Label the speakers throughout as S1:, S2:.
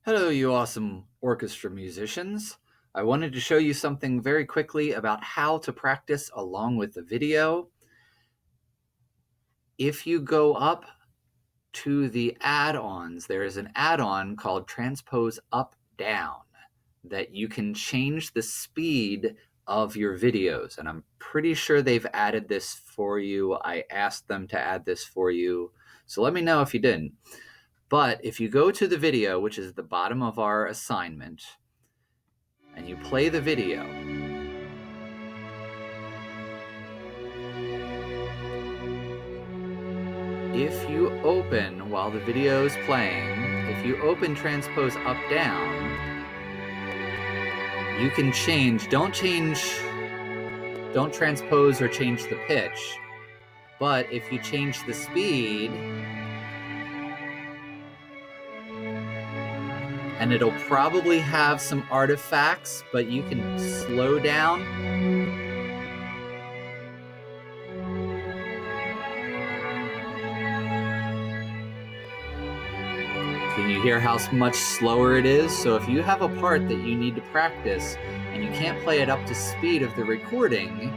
S1: Hello, you awesome orchestra musicians. I wanted to show you something very quickly about how to practice along with the video. If you go up to the add-ons, there is an add-on called Transpose Up Down that you can change the speed of your videos. And I'm pretty sure they've added this for you. I asked them to add this for you. So let me know if you didn't. But if you go to the video, which is at the bottom of our assignment, and you play the video, if you open while the video is playing, if you open Transpose Up Down, you can change, don't transpose or change the pitch, but if you change the speed, and it'll probably have some artifacts, but you can slow down. Can you hear how much slower it is? So if you have a part that you need to practice and you can't play it up to speed of the recording,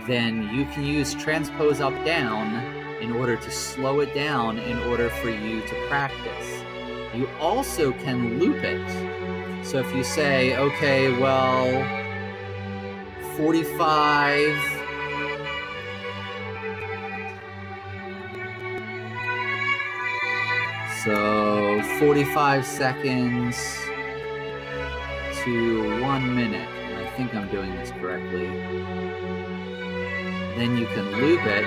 S1: then you can use Transpose Up Down in order to slow it down in order for you to practice. You also can loop it. So if you say, okay, well, 45, so 45 seconds to 1 minute. And I think I'm doing this correctly. Then you can loop it.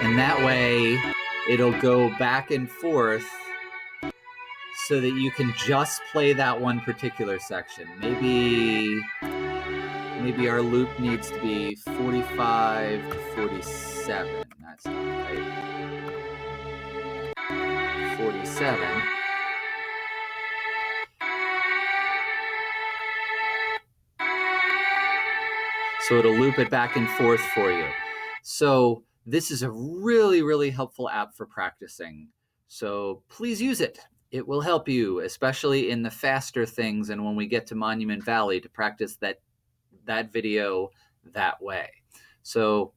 S1: And that way it'll go back and forth so that you can just play that one particular section. Maybe our loop needs to be 45 to 47. That's not right. 47. So it'll loop it back and forth for you. So this is a really, really helpful app for practicing. So please use it. It will help you, especially in the faster things and when we get to Monument Valley, to practice that video that way. So